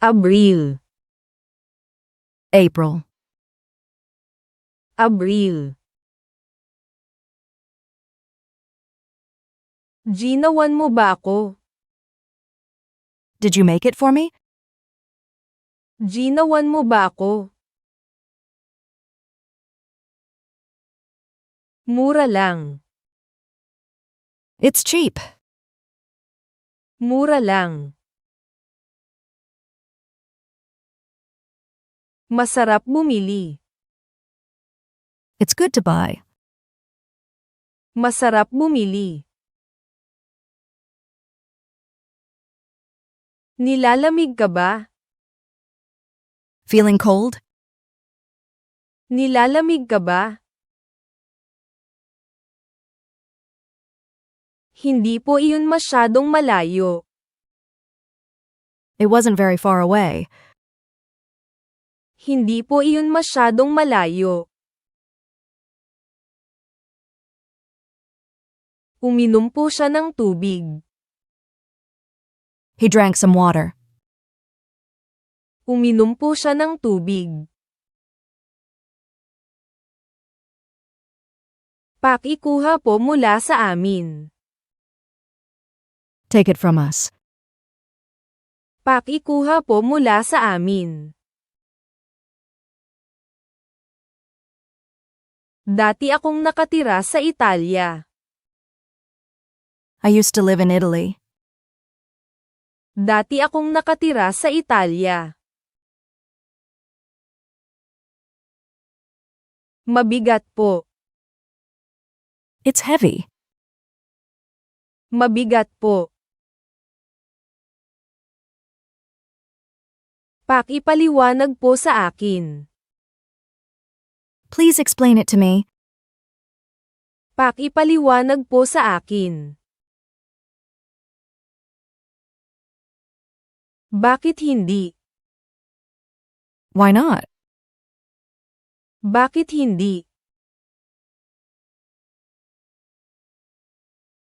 Abril, April, Abril. Ginawan mo ba ako? did you make it for me? Ginawan mo ba ako? Mura lang. It's cheap. Mura lang. Masarap bumili. It's good to buy. Masarap bumili. Nilalamig ka ba? Feeling cold? Nilalamig ka ba? Hindi po iyon masyadong malayo. It wasn't very far away. Hindi po iyon masyadong malayo. Uminom po siya ng tubig. He drank some water. Uminom po siya ng tubig. Pakikuha po mula sa amin. Take it from us. Pakikuha po mula sa amin. Dati akong nakatira sa Italia. I used to live in Italy. Dati akong nakatira sa Italia. Mabigat po. It's heavy. Mabigat po. Pakipaliwanag po sa akin. Please explain it to me. Pakipaliwanag po sa akin. Bakit hindi? Why not? Bakit hindi?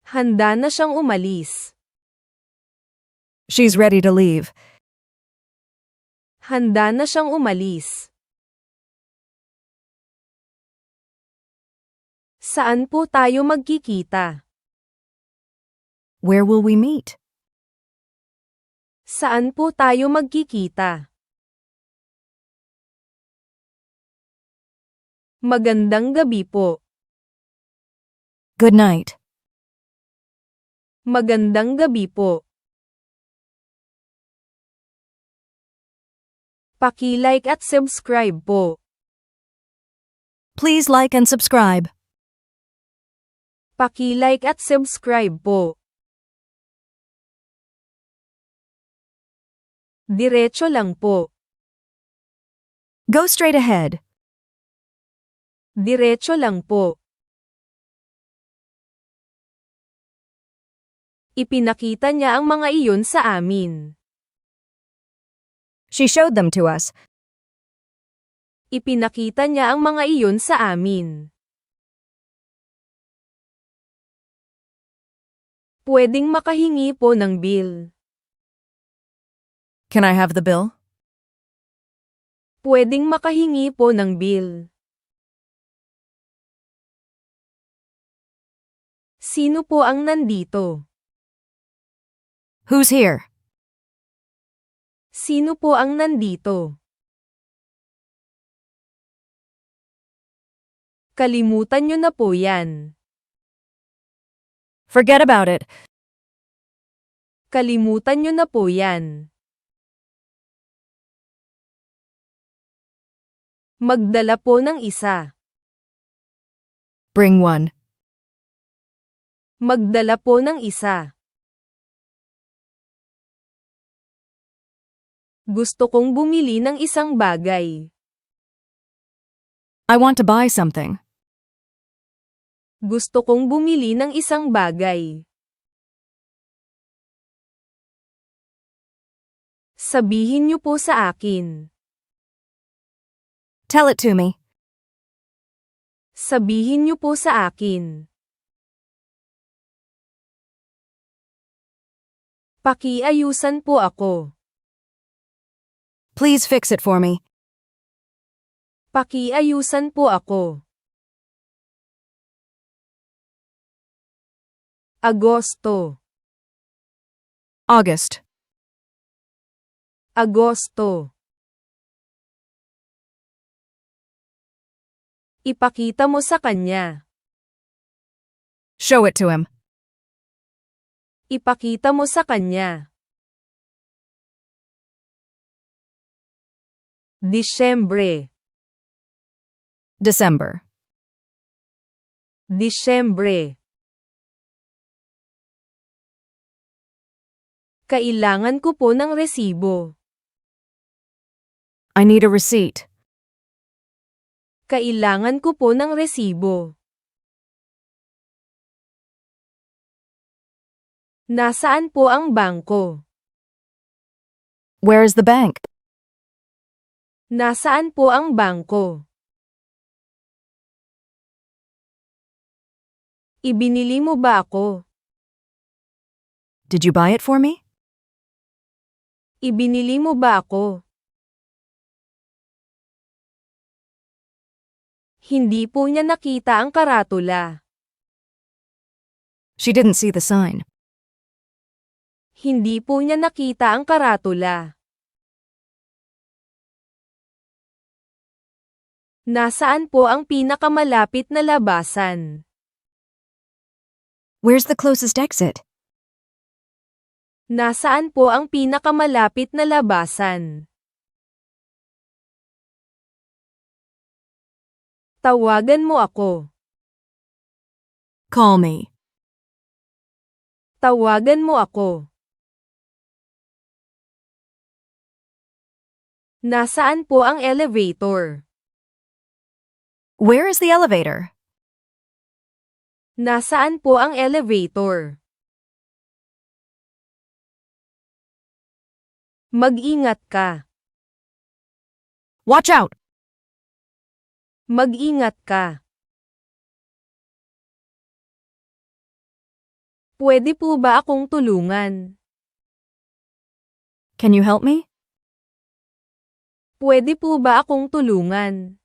Handa na siyang umalis. She's ready to leave. Handa na siyang umalis. Saan po tayo magkikita? Where will we meet? Saan po tayo magkikita? Magandang gabi po. Good night. Magandang gabi po. Paki-like at subscribe po. Please like and subscribe. Paki-like at subscribe po. Diretso lang po. Go straight ahead. Diretso lang po. Ipinakita niya ang mga iyon sa amin. She showed them to us. Ipinakita niya ang mga iyon sa amin. Pwedeng makahingi po ng bill. Can I have the bill? Pwedeng makahingi po ng bill. Sino po ang nandito? Who's here? Sino po ang nandito? Kalimutan niyo na po yan. Forget about it. Kalimutan niyo na po yan. Magdala po ng isa. Bring one. Magdala po ng isa. Gusto kong bumili ng isang bagay. I want to buy something. Gusto kong bumili ng isang bagay. Sabihin niyo po sa akin. Tell it to me. Sabihin niyo po sa akin. Pakiayusan po ako. Please fix it for me. Pakiayusan po ako. Agosto. August. Agosto. Ipakita mo sa kanya. Show it to him. Ipakita mo sa kanya. Disyembre. December. Disyembre. Kailangan ko po ng resibo. I need a receipt. Kailangan ko po ng resibo. Nasaan po ang bangko? Where is the bank? Nasaan po ang bangko? Ibinili mo ba ako? Did you buy it for me? Ibinili mo ba ako? Hindi po niya nakita ang karatula. She didn't see the sign. Hindi po niya nakita ang karatula. Nasaan po ang pinakamalapit na labasan? Where's the closest exit? Nasaan po ang pinakamalapit na labasan? Tawagan mo ako. Call me. Tawagan mo ako. Nasaan po ang elevator? Where is the elevator? Nasaan po ang elevator? Mag-ingat ka. Watch out! Mag-ingat ka. Pwede po ba akong tulungan? Can you help me? Pwede po ba akong tulungan?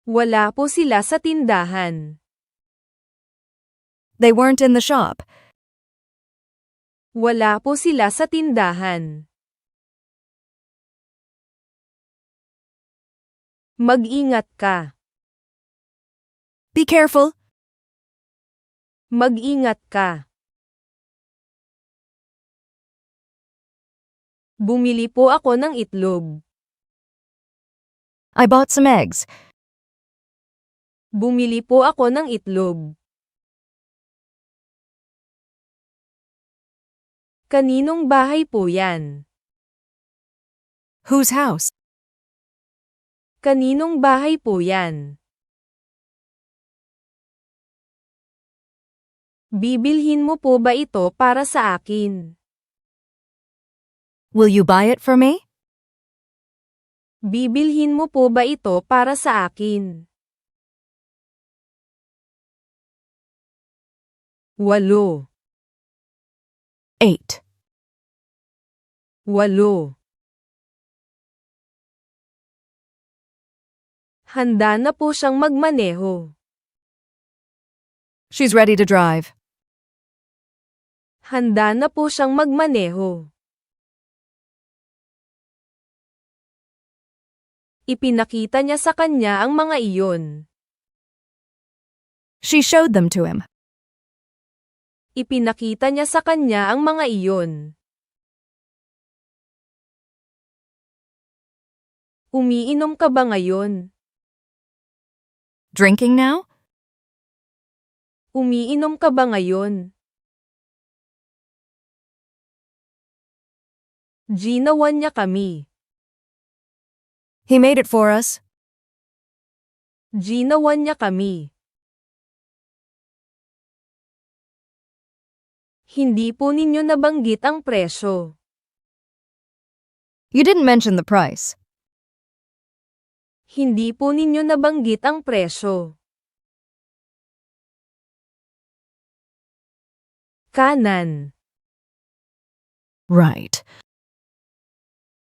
Wala po sila sa tindahan. They weren't in the shop. Wala po sila sa tindahan. Mag-ingat ka. Be careful. Mag-ingat ka. Bumili po ako ng itlog. I bought some eggs. Bumili po ako ng itlog. Kaninong bahay po yan? Whose house? Kaninong bahay po yan? Bibilhin mo po ba ito para sa akin? Will you buy it for me? Bibilhin mo po ba ito para sa akin? 8. 8. 8. Handa na po siyang magmaneho. She's ready to drive. Handa na po siyang magmaneho. Ipinakita niya sa kanya ang mga iyon. She showed them to him. Ipinakita niya sa kanya ang mga iyon. Umiinom ka ba ngayon? Drinking now? Umiinom ka ba ngayon? Ginawan niya kami. He made it for us. Ginawan niya kami. Hindi po ninyo nabanggit ang presyo. You didn't mention the price. Hindi po ninyo nabanggit ang presyo. Kanan. Right.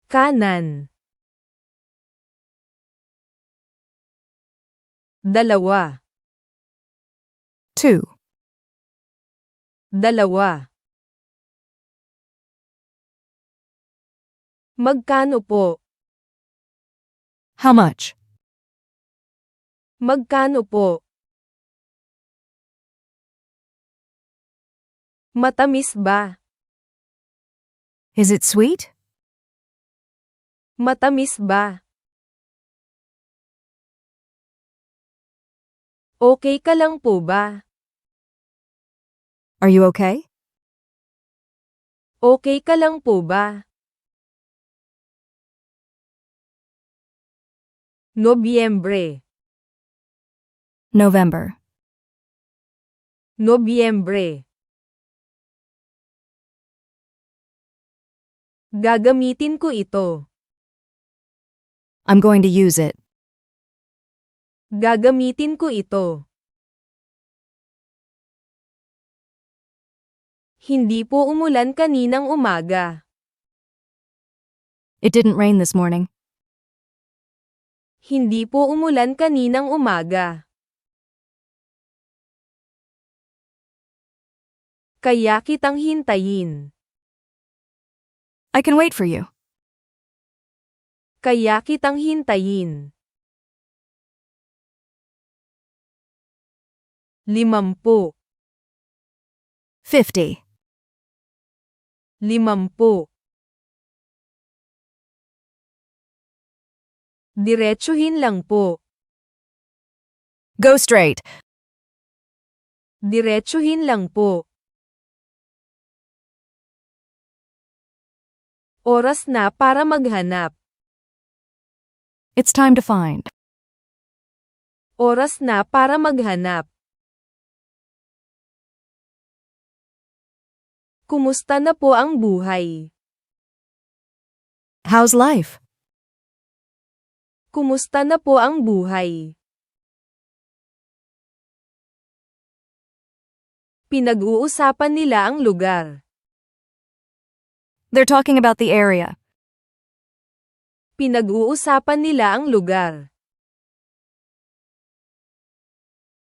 Kanan. Dalawa. 2. Dalawa. Magkano po? How much? Magkano po? Matamis ba? Is it sweet? Matamis ba? Okay ka lang po ba? Are you okay? Okay ka lang po ba? Nobyembre. November. Nobyembre. Gagamitin ko ito. I'm going to use it. Gagamitin ko ito. Hindi po umulan kaninang umaga. It didn't rain this morning. Hindi po umulan kaninang umaga. Kaya kitang hintayin. I can wait for you. Kaya kitang hintayin. 50. 50. 50. Diretsuhin lang po. Go straight. Diretsuhin lang po. Oras na para maghanap. It's time to find. Oras na para maghanap. Kumusta na po ang buhay? How's life? Kumusta na po ang buhay? Pinag-uusapan nila ang lugar. They're talking about the area. Pinag-uusapan nila ang lugar.